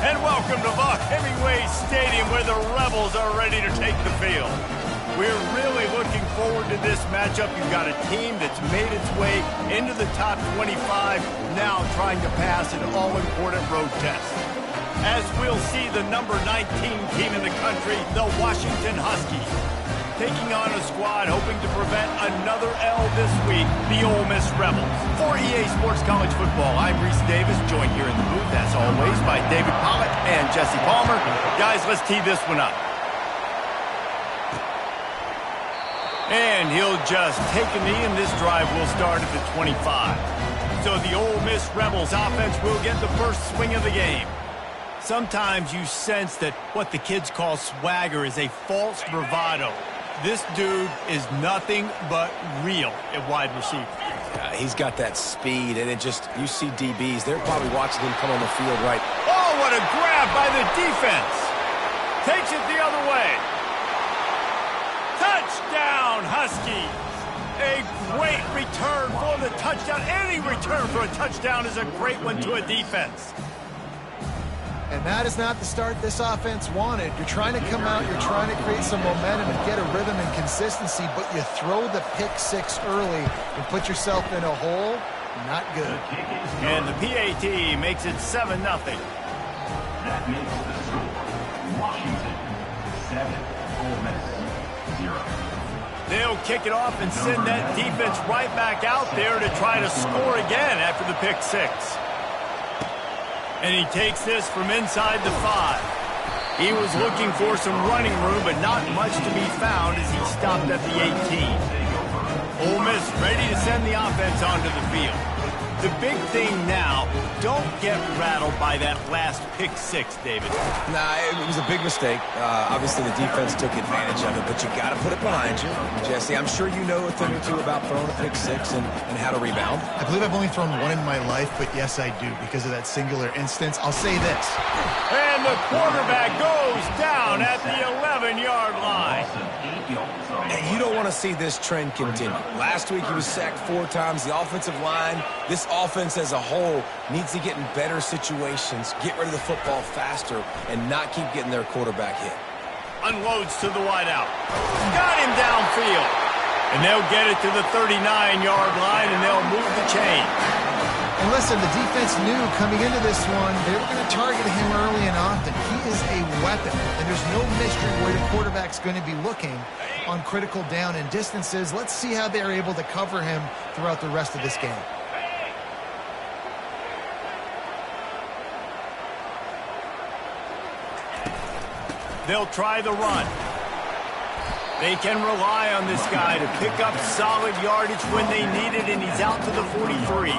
And welcome to the Hemingway Stadium where the Rebels are ready to take the field. We're really looking forward to this matchup. You've got a team that's made its way into the top 25, now trying to pass an all-important road test. As we'll see the number 19 team in the country, the Washington Huskies, taking on a squad hoping to prevent another L this week, the Ole Miss Rebels. For EA Sports College Football, I'm Reese Davis, joined here in the booth, as always, by David Pollock and Jesse Palmer. Guys, let's tee this one up. And he'll just take a knee, and this drive will start at the 25. So the Ole Miss Rebels offense will get the first swing of the game. Sometimes you sense that what the kids call swagger is a false bravado. This dude is nothing but real at wide receiver. He's got that speed, and you see DBs, they're probably watching him come on the field right. Oh, what a grab by the defense. Takes it the other way. Touchdown, Huskies. A great return for the touchdown. Any return for a touchdown is a great one to a defense. And that is not the start this offense wanted. You're trying to come out, you're trying to create some momentum and get a rhythm and consistency, but you throw the pick six early and put yourself in a hole. Not good. And the PAT makes it 7-0. That makes the score Washington 7, Ole Miss 0. They'll kick it off and send that defense right back out there to try to score again after the pick six. And he takes this from inside the 5. He was looking for some running room, but not much to be found as he stopped at the 18. Ole Miss ready to send the offense onto the field. The big thing now, don't get rattled by that last pick six, David. Nah, it was a big mistake. Obviously, the defense took advantage of it, but you got to put it behind you. Jesse, I'm sure you know a thing or two about throwing a pick six and how to rebound. I believe I've only thrown one in my life, but yes, I do, because of that singular instance. I'll say this. And the quarterback goes down at the 11-yard line. And you don't want to see this trend continue. Last week, he was sacked 4 times. The offensive line, this offense as a whole, needs to get in better situations, get rid of the football faster, and not keep getting their quarterback hit. Unloads to the wideout. Got him downfield. And they'll get it to the 39-yard line, and they'll move the chain. And listen, the defense knew coming into this one, they were going to target him early and often. He is a weapon, and there's no mystery where the quarterback's going to be looking on critical down and distances. Let's see how they're able to cover him throughout the rest of this game. They'll try the run. They can rely on this guy to pick up solid yardage when they need it, and he's out to the 43.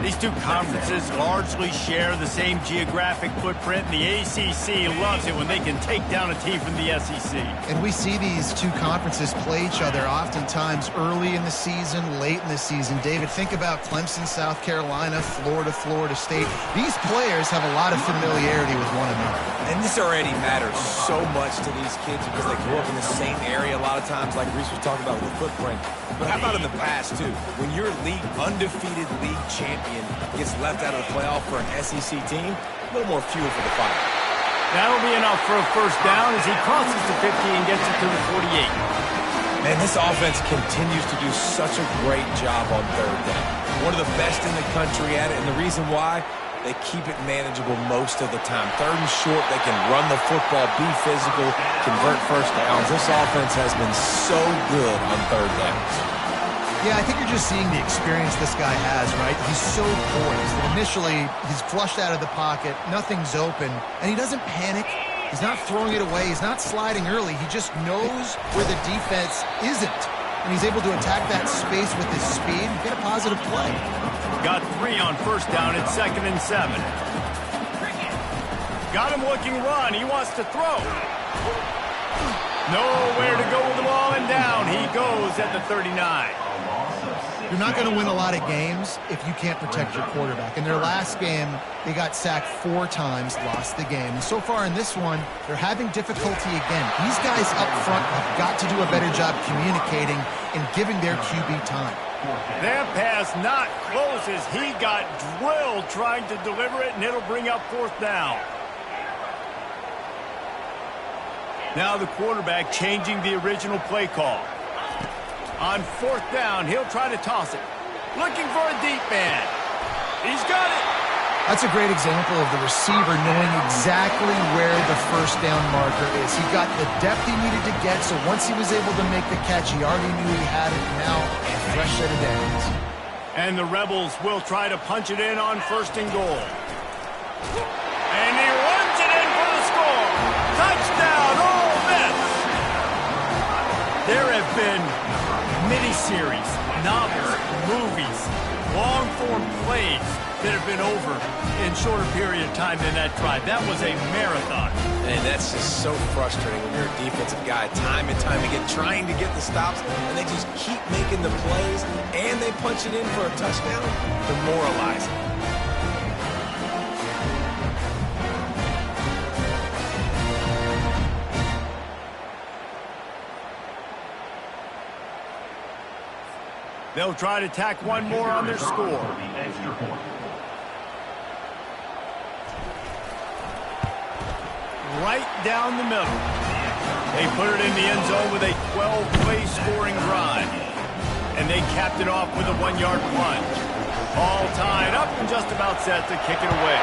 These two conferences largely share the same geographic footprint. The ACC loves it when they can take down a team from the SEC. And we see these two conferences play each other oftentimes early in the season, late in the season. David, think about Clemson, South Carolina, Florida, Florida State. These players have a lot of familiarity with one another. And this already matters so much to these kids because they grew up in the same area a lot of times, like Reese was talking about with the footprint. But how about in the past, too? When your undefeated league champion gets left out of the playoff for an SEC team, a little more fuel for the fire. That'll be enough for a first down as he crosses the 50 and gets it to the 48. Man, this offense continues to do such a great job on third down. One of the best in the country at it, and the reason why, they keep it manageable most of the time. Third and short, they can run the football, be physical, convert first downs. This offense has been so good on third downs. Yeah, I think you're just seeing the experience this guy has, right? He's so poised. Initially, he's flushed out of the pocket, nothing's open, and he doesn't panic. He's not throwing it away. He's not sliding early. He just knows where the defense isn't, and he's able to attack that space with his speed and get a positive play. Got 3 on first down at 2nd and 7. Got him looking run. He wants to throw. Nowhere to go with the ball, and down he goes at the 39. You're not going to win a lot of games if you can't protect your quarterback. In their last game, they got sacked 4 times, lost the game. And so far in this one, they're having difficulty again. These guys up front have got to do a better job communicating and giving their QB time. That pass not close as he got drilled trying to deliver it, and it'll bring up 4th down. Now the quarterback changing the original play call. On 4th down, he'll try to toss it. Looking for a deep man. He's got it. That's a great example of the receiver knowing exactly where the first down marker is. He got the depth he needed to get, so once he was able to make the catch, he already knew he had it. Now, a fresh set of downs. And the Rebels will try to punch it in on 1st and goal. And he runs it in for the score. Touchdown, Ole Miss. There have been miniseries, novels, movies, long-form plays that have been over in shorter period of time than that drive. That was a marathon. And that's just so frustrating when you're a defensive guy, time and time again, trying to get the stops, and they just keep making the plays, and they punch it in for a touchdown. Demoralizing. They'll try to tack one more on their score. Right down the middle. They put it in the end zone with a 12-play scoring drive. And they capped it off with a 1-yard plunge. All tied up and just about set to kick it away.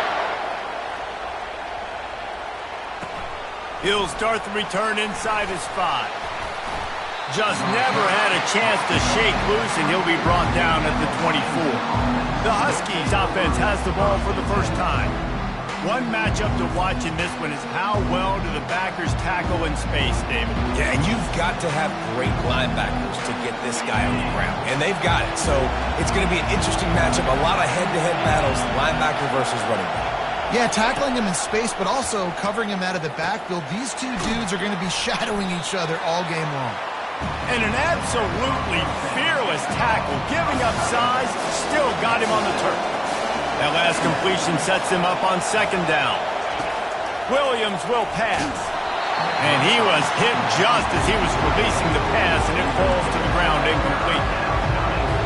He'll start the return inside his 5. Just never had a chance to shake loose, and he'll be brought down at the 24. The Huskies offense has the ball for the first time. One matchup to watch in this one is how well do the backers tackle in space, David. Yeah, and you've got to have great linebackers to get this guy on the ground, and they've got it. So it's going to be an interesting matchup, a lot of head-to-head battles, linebacker versus running back. Yeah, tackling him in space, but also covering him out of the backfield. These two dudes are going to be shadowing each other all game long. And an absolutely fearless tackle, giving up size, still got him on the turf. That last completion sets him up on 2nd down. Williams will pass. And he was hit just as he was releasing the pass, and it falls to the ground incomplete.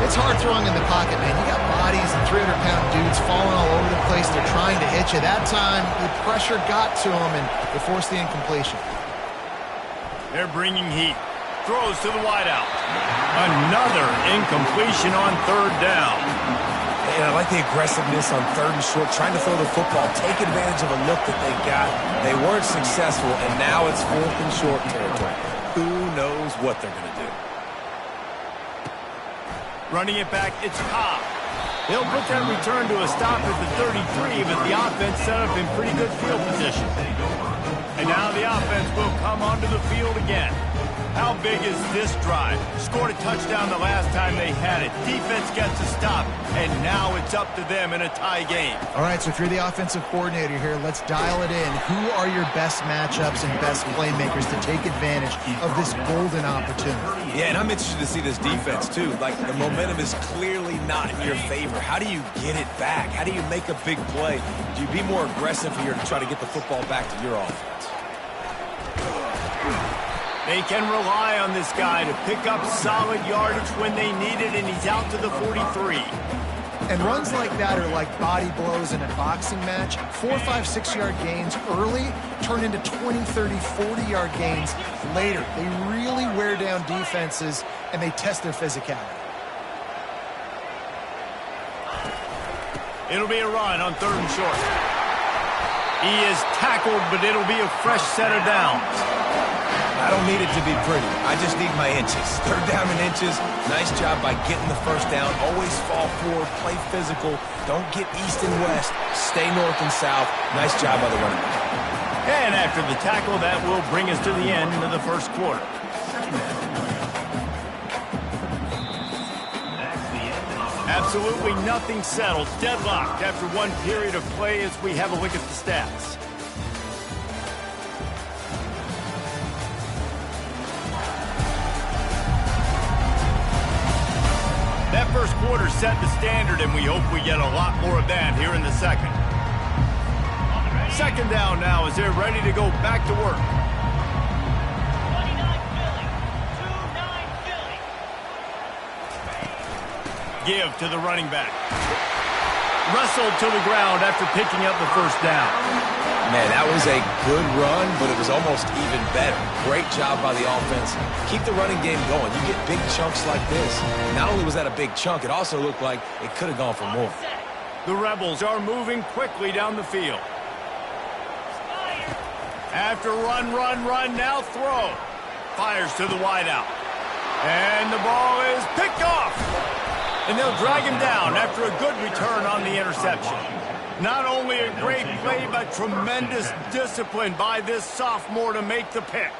It's hard throwing in the pocket, man. You got bodies and 300-pound dudes falling all over the place. They're trying to hit you. That time, the pressure got to him, and it forced the incompletion. They're bringing heat. Throws to the wideout. Another incompletion on 3rd down. And I like the aggressiveness on 3rd and short, trying to throw the football, take advantage of a look that they got. They weren't successful, and now it's 4th and short territory. Who knows what they're going to do? Running it back, it's Cobb. He'll put that return to a stop at the 33, but the offense set up in pretty good field position. And now the offense will come onto the field again. How big is this drive? Scored a touchdown the last time they had it. Defense gets a stop, and now it's up to them in a tie game. All right, so if you're the offensive coordinator here, let's dial it in. Who are your best matchups and best playmakers to take advantage of this golden opportunity? Yeah, and I'm interested to see this defense, too. Like, the momentum is clearly not in your favor. How do you get it back? How do you make a big play? Do you be more aggressive here to try to get the football back to your offense? They can rely on this guy to pick up solid yardage when they need it, and he's out to the 43. And runs like that are like body blows in a boxing match. 4, 5, 6-yard gains early turn into 20, 30, 40-yard gains later. They really wear down defenses, and they test their physicality. It'll be a run on 3rd and short. He is tackled, but it'll be a fresh set of downs. I don't need it to be pretty. I just need my inches. 3rd down and inches. Nice job by getting the first down. Always fall forward, play physical. Don't get east and west. Stay north and south. Nice job by the running back. And after the tackle, that will bring us to the end of the first quarter. Absolutely nothing settled. Deadlocked after one period of play as we have a look at the stats. That first quarter set the standard, and we hope we get a lot more of that here in the second. 2nd down now as they're ready to go back to work. 29 Philly. Give to the running back. Wrestled to the ground after picking up the first down. Man, that was a good run, but it was almost even better. Great job by the offense. Keep the running game going. You get big chunks like this. Not only was that a big chunk, it also looked like it could have gone for more. The Rebels are moving quickly down the field. After run, now throw. Fires to the wideout. And the ball is picked off. And they'll drag him down after a good return on the interception. Not only a great play, but tremendous discipline by this sophomore to make the pick.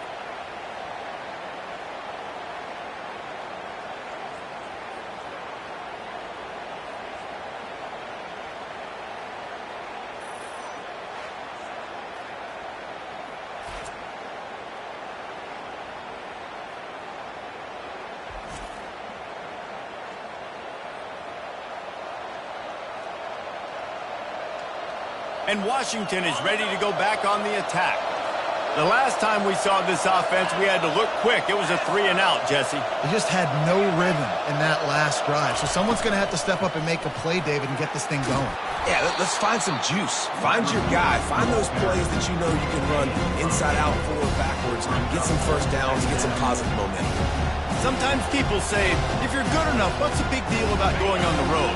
And Washington is ready to go back on the attack. The last time we saw this offense, we had to look quick. It was a 3-and-out, Jesse. They just had no rhythm in that last drive. So someone's going to have to step up and make a play, David, and get this thing going. Yeah, let's find some juice. Find your guy. Find those plays that you know you can run inside out, forward, backwards, get some first downs, get some positive momentum. Sometimes people say, if you're good enough, what's the big deal about going on the road?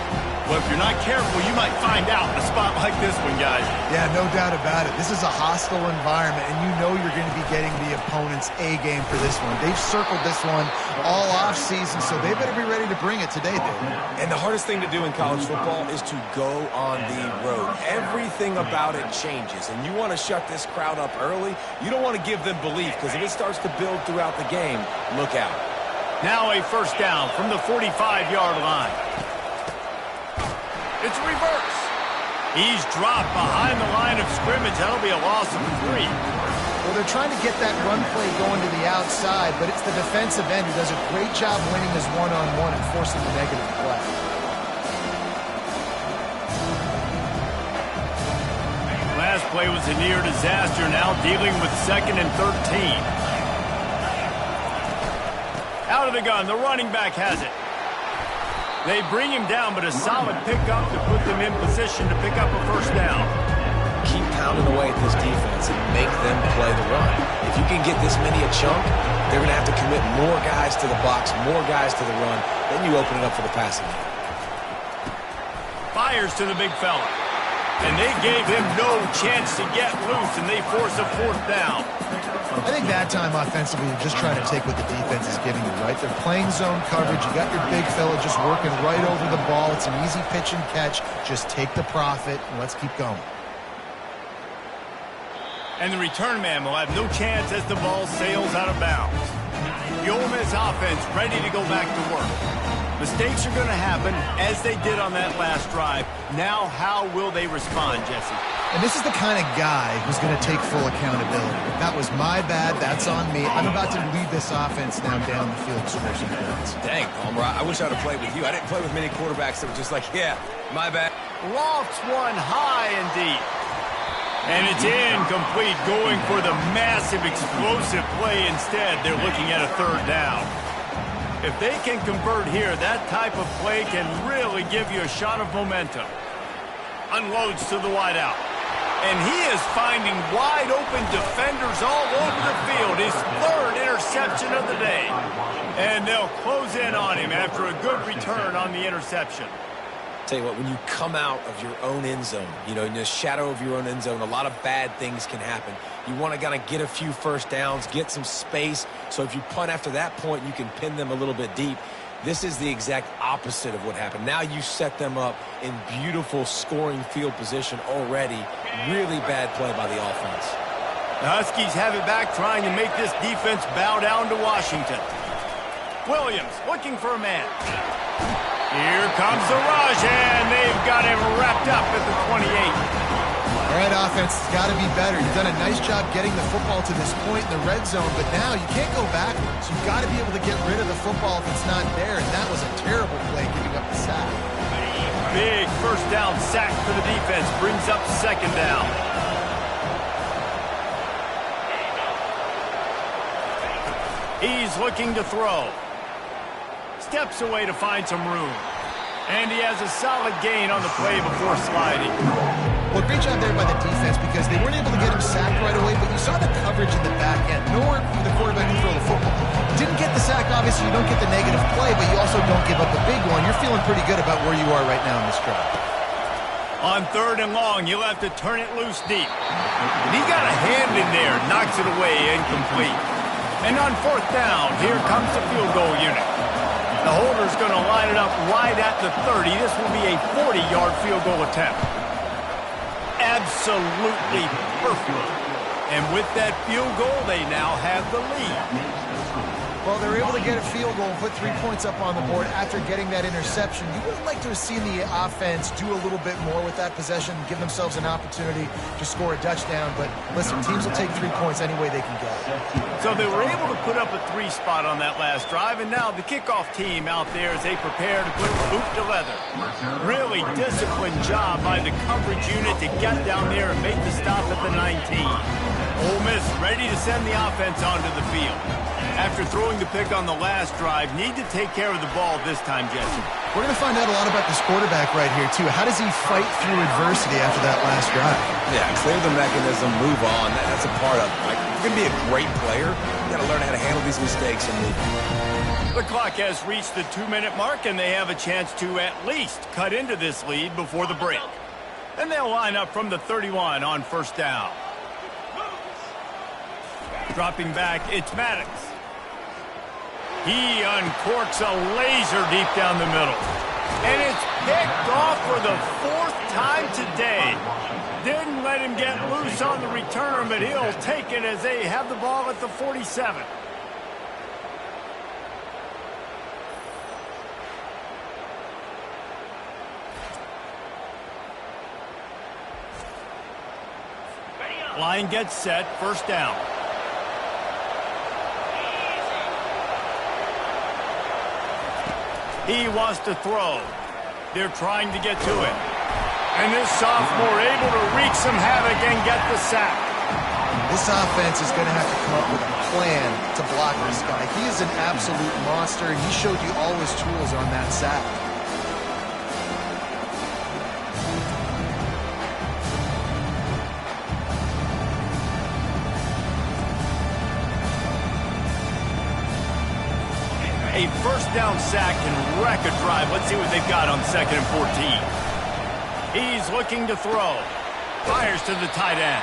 Well, if you're not careful, you might find out in a spot like this one, guys. Yeah, no doubt about it. This is a hostile environment, and you know you're going to be getting the opponent's A-game for this one. They've circled this one all off-season, so they better be ready to bring it today, David. And the hardest thing to do in college football is to go on the road. Everything about it changes, and you want to shut this crowd up early. You don't want to give them belief, because if it starts to build throughout the game, look out. Now a first down from the 45-yard line. It's reverse. He's dropped behind the line of scrimmage. That'll be a loss of 3. Well, they're trying to get that run play going to the outside, but it's the defensive end who does a great job winning his one-on-one and forcing the negative play. Last play was a near disaster. Now dealing with 2nd and 13. Out of the gun, the running back has it. They bring him down, but a solid pickup to put them in position to pick up a first down. Keep pounding away at this defense and make them play the run. If you can get this many a chunk, they're going to have to commit more guys to the box, more guys to the run. Then you open it up for the passing game. Fires to the big fella. And they gave him no chance to get loose, and they force a 4th down. I think that time offensively, you're just trying to take what the defense is giving you, right? They're playing zone coverage. You got your big fella just working right over the ball. It's an easy pitch and catch. Just take the profit, and let's keep going. And the return man will have no chance as the ball sails out of bounds. The Ole Miss offense ready to go back to work. Mistakes are going to happen, as they did on that last drive. Now, how will they respond, Jesse? And this is the kind of guy who's going to take full accountability. That was my bad. That's on me. I'm about to lead this offense now down the field to score some points. Dang, Palmer, I wish I would have played with you. I didn't play with many quarterbacks that were just like, yeah, my bad. Lofts one high and deep. And it's incomplete, going for the massive, explosive play instead. They're looking at a 3rd down. If they can convert here, that type of play can really give you a shot of momentum. Unloads to the wideout. And he is finding wide open defenders all over the field. His 3rd interception of the day. And they'll close in on him after a good return on the interception. Tell you what, when you come out of your own end zone, you know, in the shadow of your own end zone, a lot of bad things can happen. You want to kind of get a few first downs, get some space, so if you punt after that point, you can pin them a little bit deep. This is the exact opposite of what happened. Now you set them up in beautiful scoring field position already. Really bad play by the offense. The Huskies have it back, trying to make this defense bow down to Washington. Williams looking for a man. Here comes the rush, and they've got him wrapped up at the 28. All right, offense, it's got to be better. You've done a nice job getting the football to this point in the red zone, but now you can't go backwards. You've got to be able to get rid of the football if it's not there, and that was a terrible play giving up the sack. Big first down sack for the defense, brings up 2nd down. He's looking to throw. Steps away to find some room. And he has a solid gain on the play before sliding. Well, great job there by the defense because they weren't able to get him sacked right away, but you saw the coverage in the back end. Nowhere for the quarterback to throw the football. Didn't get the sack, obviously. You don't get the negative play, but you also don't give up a big one. You're feeling pretty good about where you are right now in this drive. On 3rd and long, you'll have to turn it loose deep. And he got a hand in there, knocks it away, incomplete. And on 4th down, here comes the field goal unit. The holder's going to line it up right at the 30. This will be a 40-yard field goal attempt. Absolutely perfect. And with that field goal, they now have the lead. Well, they're able to get a field goal and put 3 points up on the board after getting that interception. You would have liked to have seen the offense do a little bit more with that possession, give themselves an opportunity to score a touchdown. But listen, teams will take 3 points any way they can get it. So they were able to put up a 3 spot on that last drive, and now the kickoff team out there as they prepare to put boot to leather. Really disciplined job by the coverage unit to get down there and make the stop at the 19. Ole Miss ready to send the offense onto the field. After throwing the pick on the last drive, need to take care of the ball this time, Jesse. We're going to find out a lot about this quarterback right here, too. How does he fight through adversity after that last drive? Yeah, clear the mechanism, move on. That's a part of it. Like, if you're going to be a great player, you got to learn how to handle these mistakes and move on. The clock has reached the 2-minute mark, and they have a chance to at least cut into this lead before the break. And they'll line up from the 31 on 1st down. Dropping back, it's Maddox. He uncorks a laser deep down the middle. And it's picked off for the 4th time today. Didn't let him get loose on the return, but he'll take it as they have the ball at the 47. Line gets set, 1st down. He wants to throw. They're trying to get to it. And this sophomore able to wreak some havoc and get the sack. This offense is going to have to come up with a plan to block this guy. He is an absolute monster, and he showed you all his tools on that sack. A 1st down sack can wreck a drive. Let's see what they've got on 2nd and 14. He's looking to throw. Fires to the tight end.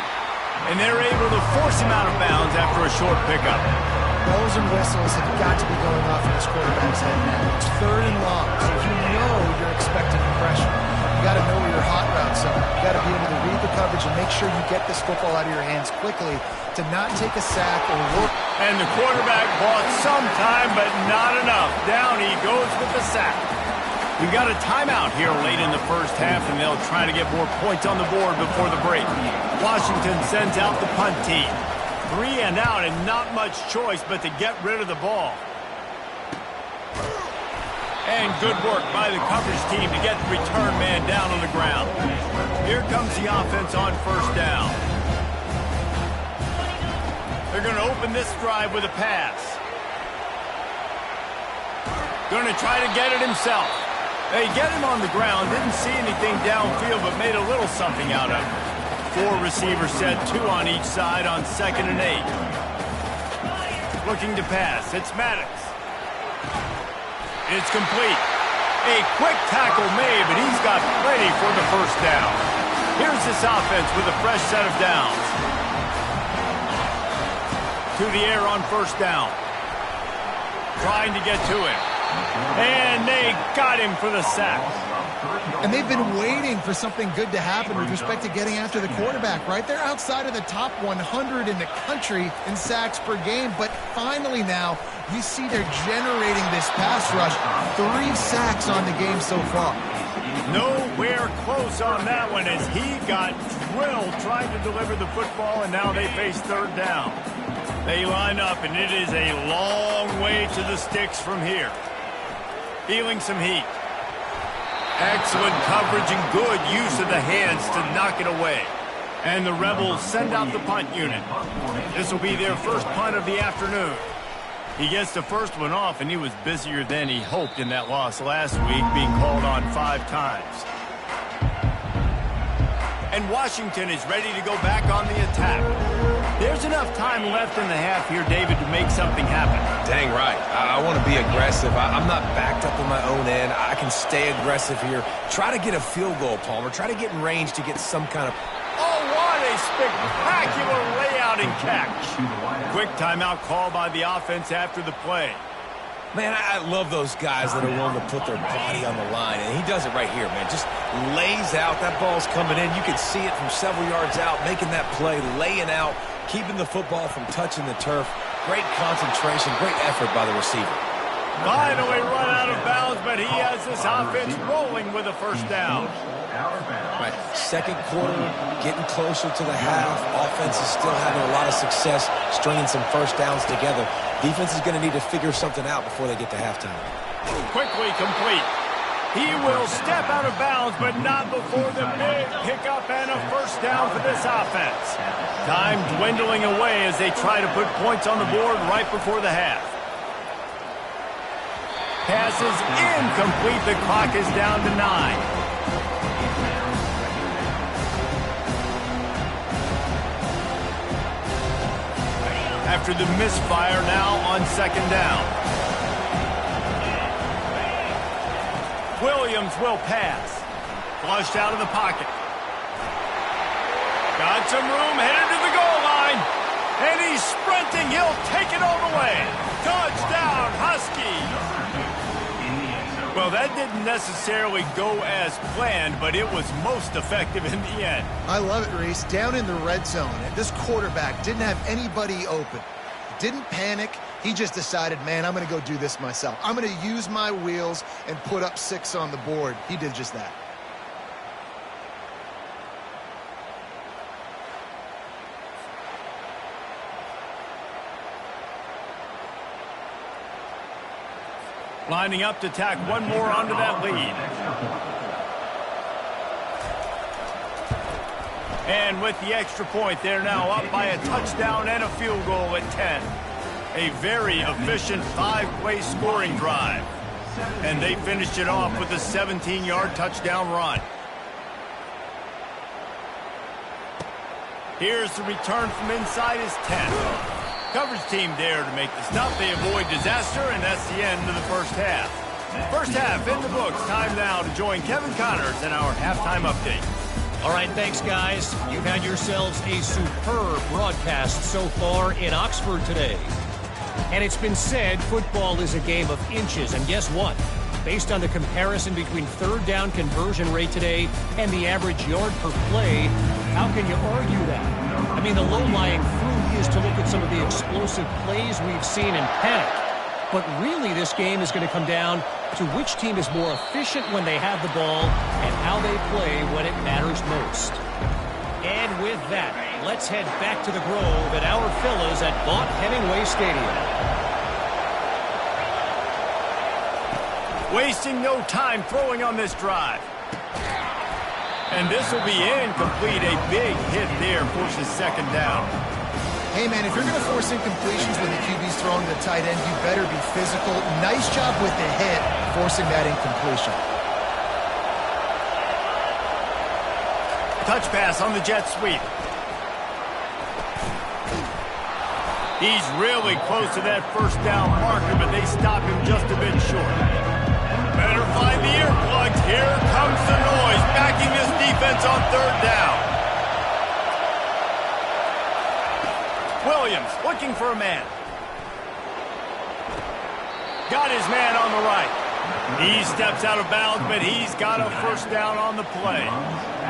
And they're able to force him out of bounds after a short pickup. Bells and whistles have got to be going off in this quarterback's head now. It's 3rd and long, so you know you're expecting pressure. You got to know where your hot routes are. You got to be able to read the coverage and make sure you get this football out of your hands quickly to not take a sack or work. And the quarterback bought some time, but not enough. Down he goes with the sack. We've got a timeout here late in the 1st half, and they'll try to get more points on the board before the break. Washington sends out the punt team. 3 and out, and not much choice but to get rid of the ball. And good work by the coverage team to get the return man down on the ground. Here comes the offense on 1st down. They're going to open this drive with a pass. Going to try to get it himself. They get him on the ground. Didn't see anything downfield, but made a little something out of it. 4 receivers set, 2 on each side on 2nd and 8. Looking to pass. It's Maddox. It's complete. A quick tackle made, but he's got plenty for the 1st down. Here's this offense with a fresh set of downs. To the air on 1st down. Trying to get to him. And they got him for the sack. And they've been waiting for something good to happen with respect to getting after the quarterback, right? They're outside of the top 100 in the country in sacks per game, but finally now you see they're generating this pass rush. 3 sacks on the game so far. Nowhere close on that one as he got drilled trying to deliver the football, and now they face 3rd down. They line up, and it is a long way to the sticks from here. Feeling some heat. Excellent coverage and good use of the hands to knock it away. And the Rebels send out the punt unit. This will be their first punt of the afternoon. He gets the first one off, and he was busier than he hoped in that loss last week, being called on 5 times. And Washington is ready to go back on the attack. There's enough time left in the half here, David, to make something happen. Dang right. I want to be aggressive. I'm not backed up in my own end. I can stay aggressive here. Try to get a field goal, Palmer. Try to get in range to get some kind of... Oh, what a spectacular layout and catch. Quick timeout call by the offense after the play. Man, I love those guys that are willing to put their body on the line, and he does it right here, man. Just lays out. That ball's coming in. You can see it from several yards out, making that play, laying out, keeping the football from touching the turf. Great concentration, great effort by the receiver. Finally run out of bounds, but he has this offense rolling with a first down. Right. Second quarter, getting closer to the half. Offense is still having a lot of success stringing some first downs together. Defense is going to need to figure something out before they get to halftime. Quickly complete. He will step out of bounds, but not before the big pickup and a first down for this offense. Time dwindling away as they try to put points on the board right before the half. Pass is incomplete. The clock is down to 9. After the misfire, now on second down. Williams will pass. Flushed out of the pocket. Got some room, headed to the goal line. And he's sprinting. He'll take it all the way. Touchdown, Huskies. Well, that didn't necessarily go as planned, but it was most effective in the end. I love it, Reese. Down in the red zone, and this quarterback didn't have anybody open. Didn't panic. He just decided, man, I'm going to go do this myself. I'm going to use my wheels and put up 6 on the board. He did just that. Lining up to tack one more onto that lead. And with the extra point, they're now up by a touchdown and a field goal at 10. A very efficient 5-play scoring drive. And they finished it off with a 17-yard touchdown run. Here's the return from inside his 10. Coverage team there to make the stop. They avoid disaster, and that's the end of the first half. First half in the books. Time now to join Kevin Connors in our halftime update. All right, thanks, guys. You've had yourselves a superb broadcast so far in Oxford today. And it's been said football is a game of inches. And guess what? Based on the comparison between third down conversion rate today and the average yard per play, how can you argue that? I mean, the low-lying fruit is to look at some of the explosive plays we've seen in panic. But really, this game is going to come down to which team is more efficient when they have the ball and how they play when it matters most. And with that, let's head back to the Grove at our fellas at Vaught Hemingway Stadium. Wasting no time throwing on this drive. And this will be incomplete. A big hit there forces second down. Hey, man, if you're going to force incompletions when the QB's throwing to the tight end, you better be physical. Nice job with the hit, forcing that incompletion. Touch pass on the jet sweep. He's really close to that first down marker, but they stop him just a bit short. Better find the earplugs. Here comes the noise, backing this defense on third down. Williams looking for a man. Got his man on the right. He steps out of bounds, but he's got a first down on the play.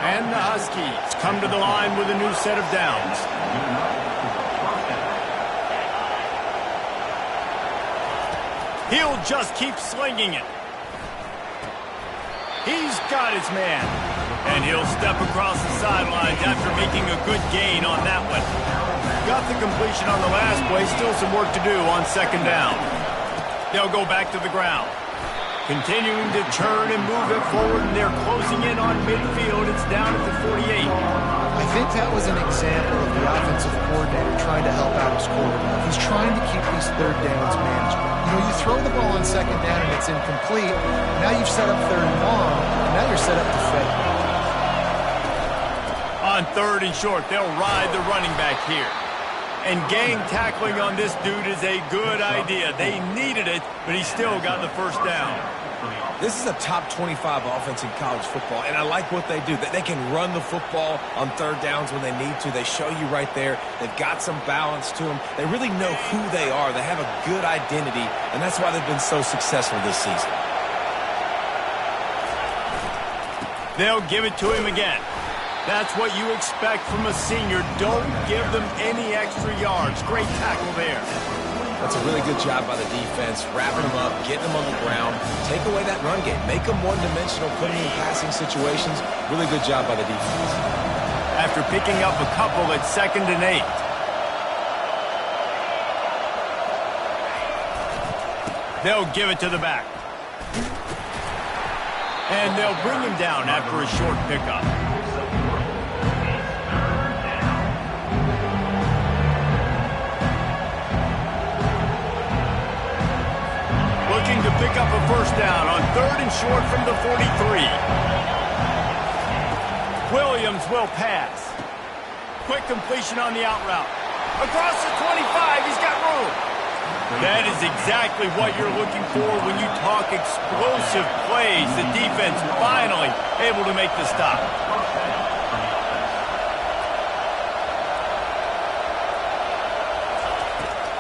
And the Huskies come to the line with a new set of downs. He'll just keep slinging it. He's got his man. And he'll step across the sidelines after making a good gain on that one. Got the completion on the last play. Still some work to do on second down. They'll go back to the ground. Continuing to turn and move it forward, and they're closing in on midfield. It's down at the 48. I think that was an example of the offensive coordinator trying to help out his quarterback. He's trying to keep these third downs manageable. You know, you throw the ball on second down and it's incomplete. Now you've set up third and long, and now you're set up to fail. On third and short, they'll ride the running back here. And gang tackling on this dude is a good idea. They needed it, but he still got the first down. This is a top 25 offense in college football, and I like what they do. They can run the football on third downs when they need to. They show you right there. They've got some balance to them. They really know who they are. They have a good identity, and that's why they've been so successful this season. They'll give it to him again. That's what you expect from a senior. Don't give them any extra yards. Great tackle there. That's a really good job by the defense, wrapping them up, getting them on the ground, take away that run game, make them one-dimensional, put them in passing situations. Really good job by the defense. After picking up a couple at 2nd and 8. They'll give it to the back. And they'll bring him down after a short pickup. Looking to pick up a first down on 3rd and short from the 43. Williams will pass. Quick completion on the out route. Across the 25, he's got room. That is exactly what you're looking for when you talk explosive plays. The defense finally able to make the stop.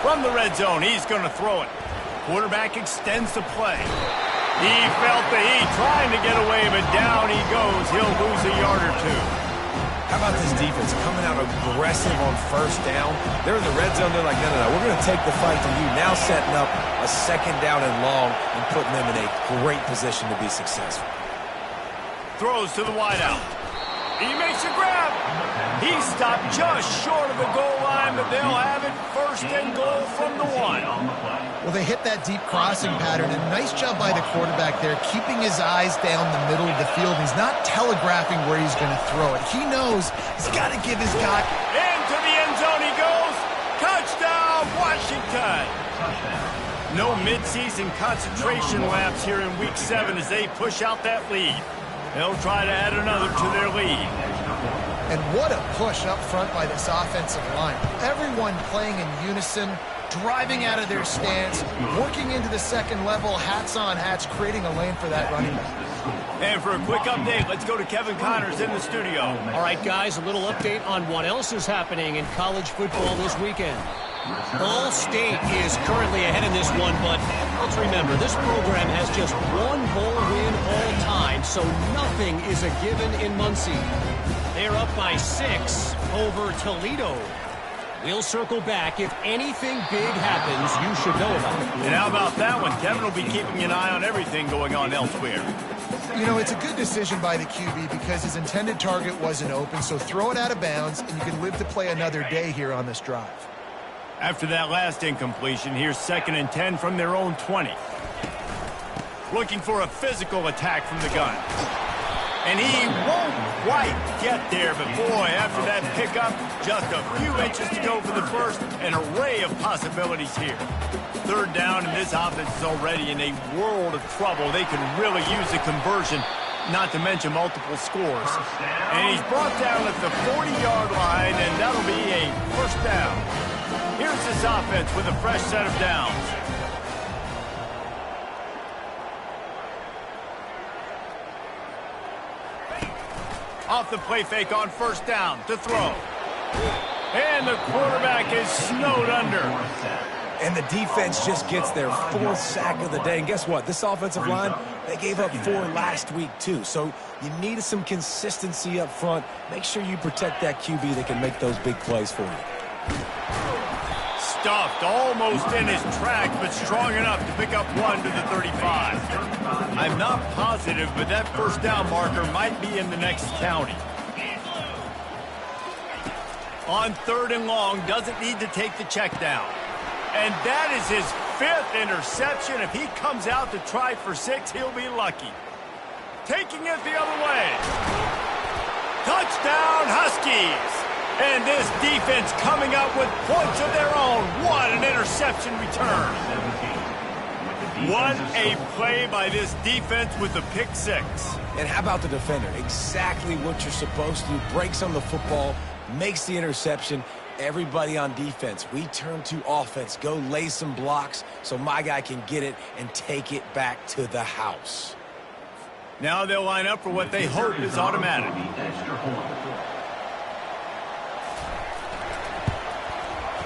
From the red zone, he's going to throw it. Quarterback extends the play. He felt the heat trying to get away, but down he goes. He'll lose a yard or two. How about this defense coming out aggressive on first down? They're in the red zone. They're like, no, we're going to take the fight to you. Now setting up a 2nd down and long and putting them in a great position to be successful. Throws to the wideout. He makes a grab. He stopped just short of the goal line, but they'll have it 1st and goal from the 1. Well, they hit that deep crossing pattern, and nice job by the quarterback there, keeping his eyes down the middle of the field. He's not telegraphing where he's going to throw it. He knows he's got to give his guy. Into the end zone he goes. Touchdown, Washington. No midseason concentration laps here in Week 7 as they push out that lead. They'll try to add another to their lead. And what a push up front by this offensive line. Everyone playing in unison, driving out of their stance, working into the second level, hats on hats, creating a lane for that running back. And for a quick update, let's go to Kevin Connors in the studio. All right, guys, a little update on what else is happening in college football this weekend. Ball State is currently ahead in this one, but let's remember, this program has just one bowl win all time, so nothing is a given in Muncie. They're up by 6 over Toledo. We'll circle back. If anything big happens, you should know about it. And how about that one? Kevin will be keeping an eye on everything going on elsewhere. You know, it's a good decision by the QB because his intended target wasn't open, so throw it out of bounds, and you can live to play another day here on this drive. After that last incompletion, here's 2nd and 10 from their own 20. Looking for a physical attack from the gun. And he won't quite get there, but boy, after that pickup, just a few inches to go for the first, an array of possibilities here. 3rd down, and this offense is already in a world of trouble. They can really use a conversion, not to mention multiple scores. And he's brought down at the 40-yard line, and that'll be a first down. Here's this offense with a fresh set of downs. Off the play fake on 1st down to throw. And the quarterback is snowed under. And the defense just gets their 4th sack of the day. And guess what? This offensive line, they gave up 4 last week too. So you need some consistency up front. Make sure you protect that QB that can make those big plays for you. Stuffed almost in his tracks, but strong enough to pick up 1 to the 35. I'm not positive, but that first down marker might be in the next county. On 3rd and long, doesn't need to take the check down. And that is his fifth interception. If he comes out to try for 6, he'll be lucky. Taking it the other way. Touchdown, Huskies. And this defense coming up with points of their own. What an interception return. What a play by this defense with the pick 6. And how about the defender? Exactly what you're supposed to do. Breaks on the football, makes the interception. Everybody on defense, we turn to offense. Go lay some blocks so my guy can get it and take it back to the house. Now they'll line up for what they hope is automatic.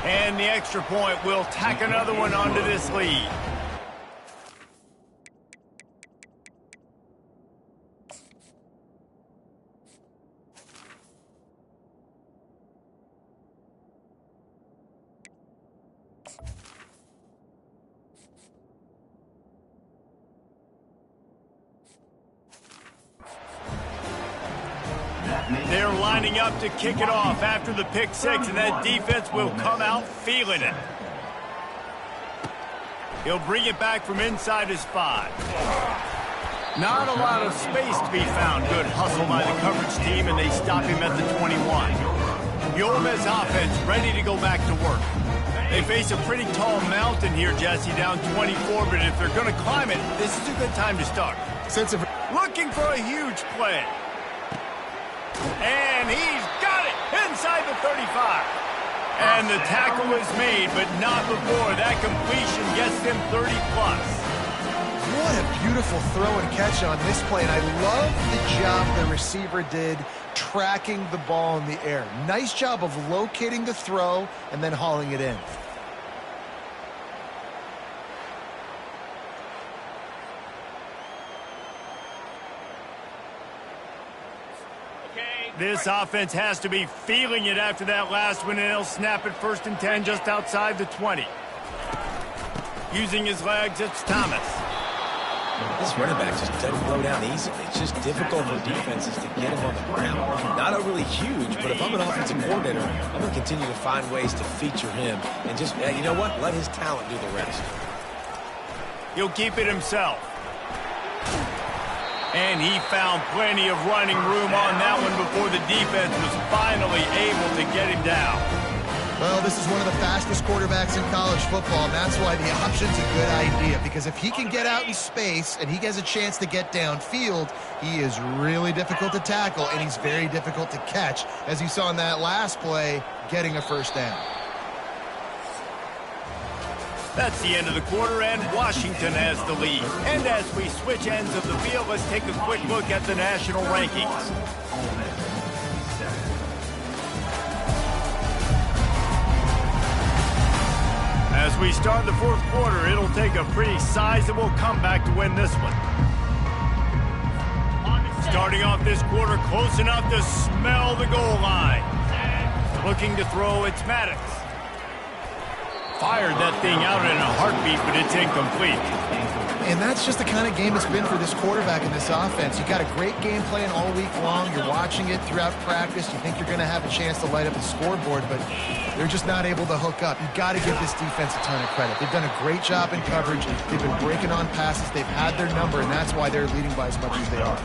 And the extra point will tack another one onto this lead. They're lining up to kick it off after the pick 6, and that defense will come out feeling it. He'll bring it back from inside his 5. Not a lot of space to be found. Good hustle by the coverage team, and they stop him at the 21. The Ole Miss offense ready to go back to work. They face a pretty tall mountain here, Jesse, down 24, but if they're going to climb it, this is a good time to start. Looking for a huge play. And he's got it inside the 35. And the tackle is made, but not before that completion gets them 30-plus. What a beautiful throw and catch on this play, and I love the job the receiver did tracking the ball in the air. Nice job of locating the throw and then hauling it in. This offense has to be feeling it after that last one, and they'll snap it 1st and 10 just outside the 20. Using his legs, it's Thomas. This running back just doesn't go down easily. It's just difficult for defenses to get him on the ground. Not overly huge, but if I'm an offensive coordinator, I'm going to continue to find ways to feature him and just, you know what, let his talent do the rest. He'll keep it himself. And he found plenty of running room on that one before the defense was finally able to get him down. Well, this is one of the fastest quarterbacks in college football, and that's why the option's a good idea, because if he can get out in space and he has a chance to get downfield, he is really difficult to tackle, and he's very difficult to catch, as you saw in that last play, getting a 1st down. That's the end of the quarter, and Washington has the lead. And as we switch ends of the field, let's take a quick look at the national rankings. As we start the 4th quarter, it'll take a pretty sizable comeback to win this one. Starting off this quarter close enough to smell the goal line. Looking to throw, it's Maddox. Fired that thing out in a heartbeat, but it's incomplete. And that's just the kind of game it's been for this quarterback in this offense. You got a great game plan all week long. You're watching it throughout practice. You think you're going to have a chance to light up the scoreboard, but they're just not able to hook up. You've got to give this defense a ton of credit. They've done a great job in coverage. They've been breaking on passes. They've had their number, and that's why they're leading by as much as they are.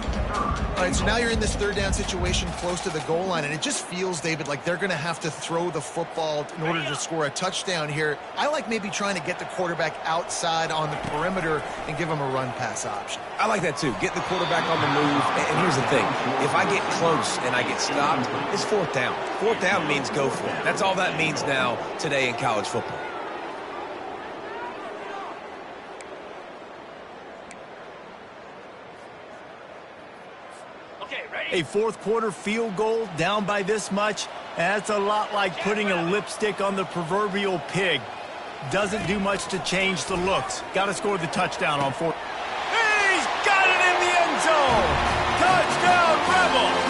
All right, so now you're in this 3rd down situation close to the goal line, and it just feels, David, like they're going to have to throw the football in order to score a touchdown here. I like maybe trying to get the quarterback outside on the perimeter and give him a run-pass option. I like that too. Get the quarterback on the move. And here's the thing. If I get close and I get stopped, it's 4th down. 4th down means go for it. That's all that means now today in college football. A 4th quarter field goal down by this much, that's a lot like putting a lipstick on the proverbial pig. Doesn't do much to change the looks. Got to score the touchdown on 4th. He's got it in the end zone! Touchdown, Rebels!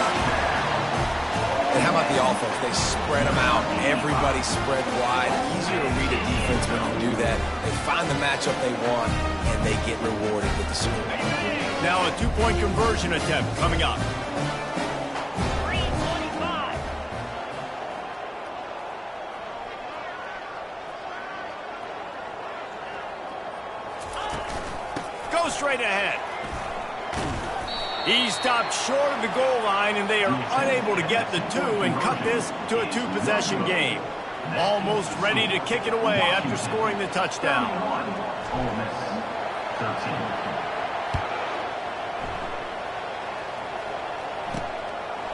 And how about the offense? They spread them out. Everybody spread wide. Easier to read a defense when you do that. They find the matchup they want, and they get rewarded with the score. Now a 2-point conversion attempt coming up. He stopped short of the goal line, and they are unable to get the two and cut this to a two-possession game. Almost ready to kick it away after scoring the touchdown. Ole Miss 13.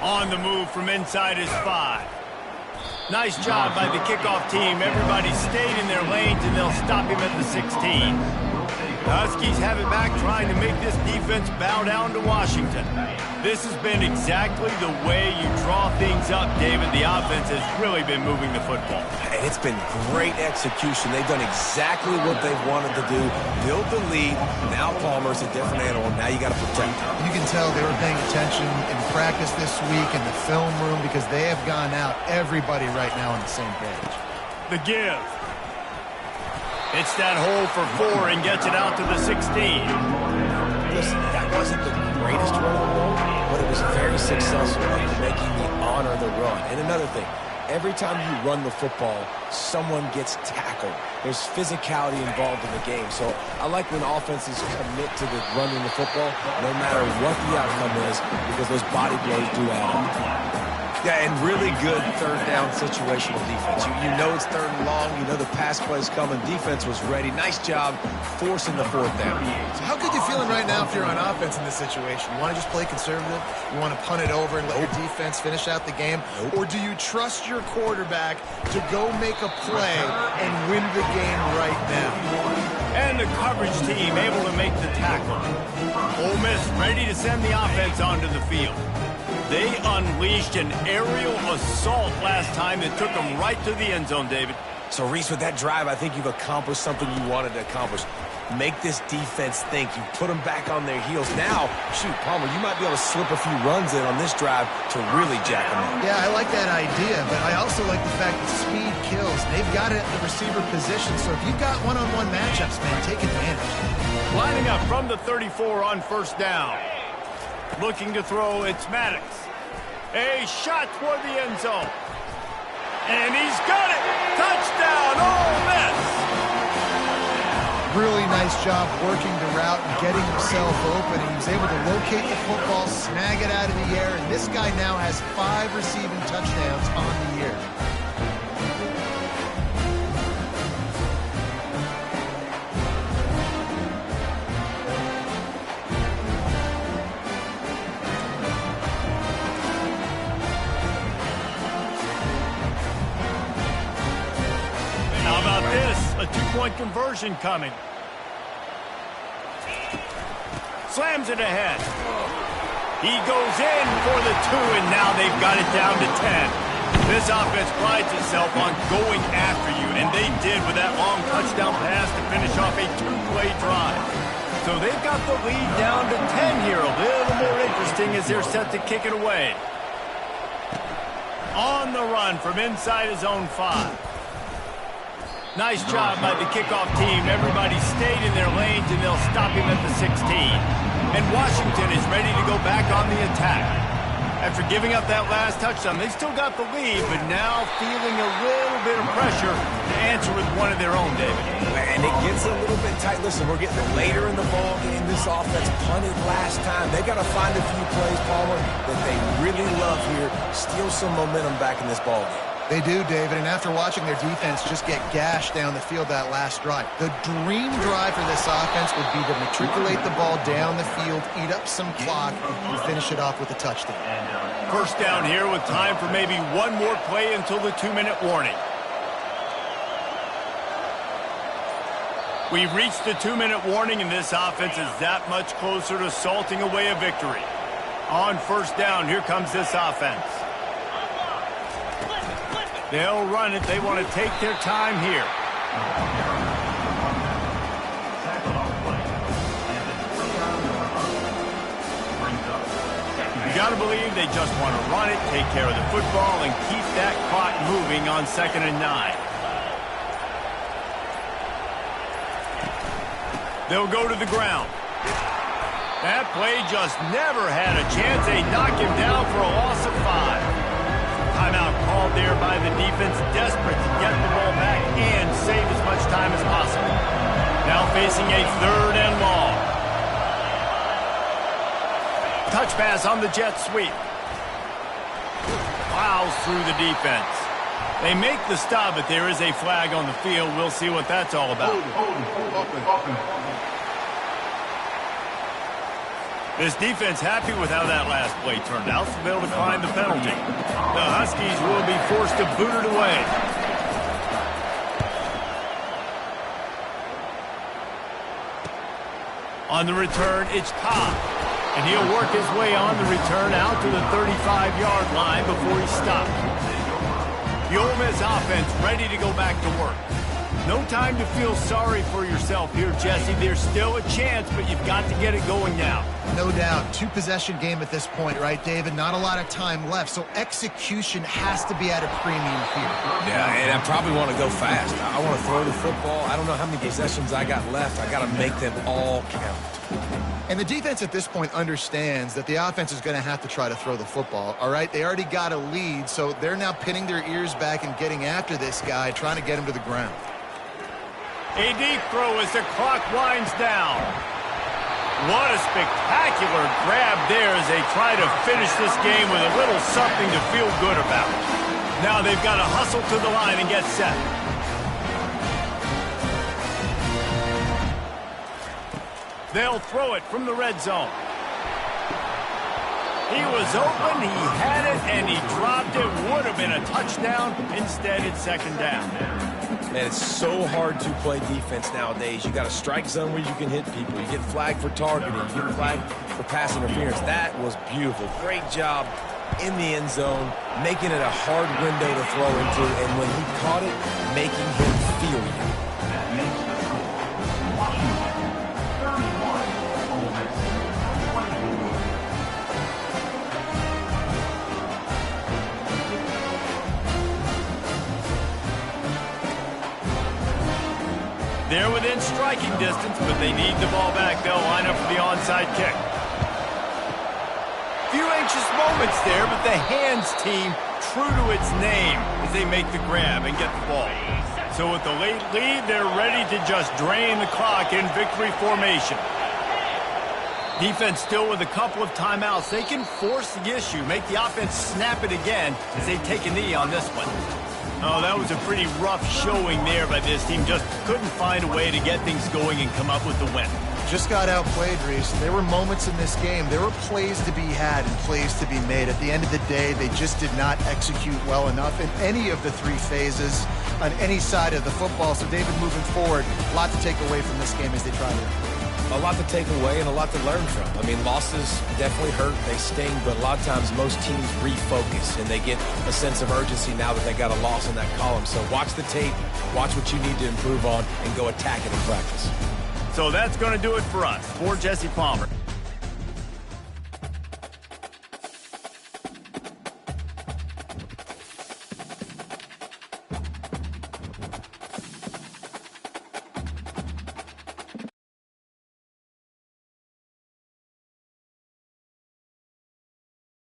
On the move from inside his 5. Nice job by the kickoff team. Everybody stayed in their lanes, and they'll stop him at the 16. The Huskies have it back, trying to make this defense bow down to Washington. This has been exactly the way you draw things up, David. The offense has really been moving the football. And it's been great execution. They've done exactly what they've wanted to do. Build the lead. Now Palmer's a different animal. Now you got to protect him. You can tell they were paying attention in practice this week in the film room because they have gone out, everybody right now on the same page. The give. It's that hole for 4 and gets it out to the 16. Listen, that wasn't the greatest run of the world, but it was very successful in making me honor the run. And another thing, every time you run the football, someone gets tackled. There's physicality involved in the game. So I like when offenses commit to the running the football, no matter what the outcome is, because those body blows do add up. Yeah, and really good third down situational defense. You know it's third and long. You know the pass play's coming. Defense was ready. Nice job forcing the 4th down. So how good you feeling right now if you're on offense in this situation? You want to just play conservative? You want to punt it over and let your defense finish out the game? Or do you trust your quarterback to go make a play and win the game right now? And the coverage team able to make the tackle. Ole Miss ready to send the offense onto the field. They unleashed an aerial assault last time that took them right to the end zone, David. So, Reese, with that drive, I think you've accomplished something you wanted to accomplish. Make this defense think. You put them back on their heels. Now, shoot, Palmer, you might be able to slip a few runs in on this drive to really jack them up. Yeah, I like that idea, but I also like the fact that speed kills. They've got it at the receiver position, so if you've got one-on-one matchups, man, take advantage. Lining up from the 34 on first down. Looking to throw, it's Maddox. A shot toward the end zone. And he's got it! Touchdown, Ole Miss! Really nice job working the route and getting himself open. He was able to locate the football, snag it out of the air, and this guy now has 5 receiving touchdowns on the year. A 2-point conversion coming. Slams it ahead. He goes in for the 2, and now they've got it down to 10. This offense prides itself on going after you, and they did with that long touchdown pass to finish off a 2-play drive. So they've got the lead down to 10 here. A little more interesting as they're set to kick it away. On the run from inside his own 5. Nice job by the kickoff team. Everybody stayed in their lanes, and they'll stop him at the 16. And Washington is ready to go back on the attack. After giving up that last touchdown, they still got the lead, but now feeling a little bit of pressure to answer with one of their own, David. And it gets a little bit tight. Listen, we're getting later in the ball game. This offense punted last time. They got to find a few plays, Palmer, that they really love here. Steal some momentum back in this ball game. They do, David, and after watching their defense just get gashed down the field that last drive, the dream drive for this offense would be to matriculate the ball down the field, eat up some clock, and finish it off with a touchdown. First down here with time for maybe one more play until the 2-minute warning. We've reached the 2-minute warning, and this offense is that much closer to salting away a victory. On first down, here comes this offense. They'll run it. They want to take their time here. You got to believe they just want to run it, take care of the football, and keep that clock moving on 2nd and 9. They'll go to the ground. That play just never had a chance. They knock him down for a loss of 5. Timeout called there by the defense, desperate to get the ball back and save as much time as possible. Now facing a 3rd and long. touch pass on the jet sweep. Plows through the defense. They make the stop, but there is a flag on the field. We'll see what that's all about. This defense happy with how that last play turned out, so they'll decline the penalty. The Huskies will be forced to boot it away. On the return, it's Cobb. And he'll work his way on the return out to the 35-yard line before he stopped. The Ole Miss offense ready to go back to work. No time to feel sorry for yourself here, Jesse. There's still a chance, but you've got to get it going now. No doubt. Two-possession game at this point, right, David? Not a lot of time left, so execution has to be at a premium here. Yeah, and I probably want to go fast. I want to throw the football. I don't know how many possessions I got left. I got to make them all count. And the defense at this point understands that the offense is going to have to try to throw the football, all right? They already got a lead, so they're now pinning their ears back and getting after this guy, trying to get him to the ground. A deep throw as the clock winds down. What a spectacular grab there as they try to finish this game with a little something to feel good about. Now they've got to hustle to the line and get set. They'll throw it from the red zone. He was open, he had it, and he dropped it. Would have been a touchdown. Instead, it's second down. Man, it's so hard to play defense nowadays. You got a strike zone where you can hit people. You get flagged for targeting. You get flagged for pass interference. That was beautiful. Great job in the end zone, making it a hard window to throw into, and when he caught it, making him feel you. They're within striking distance, but they need the ball back. They'll line up for the onside kick. Few anxious moments there, but the hands team true to its name as they make the grab and get the ball. So with the late lead, they're ready to just drain the clock in victory formation. Defense still with a couple of timeouts. They can force the issue, make the offense snap it again as they take a knee on this one. Oh, that was a pretty rough showing there by this team. Just couldn't find a way to get things going and come up with the win. Just got outplayed, Reese. There were moments in this game. There were plays to be had and plays to be made. At the end of the day, they just did not execute well enough in any of the three phases on any side of the football. So, David, moving forward, a lot to take away from this game as they try to. A lot to take away and a lot to learn from. I mean, losses definitely hurt. They sting, but a lot of times most teams refocus and they get a sense of urgency now that they got a loss in that column. So watch the tape, watch what you need to improve on, and go attack it in practice. So that's going to do it for us. For Jesse Palmer.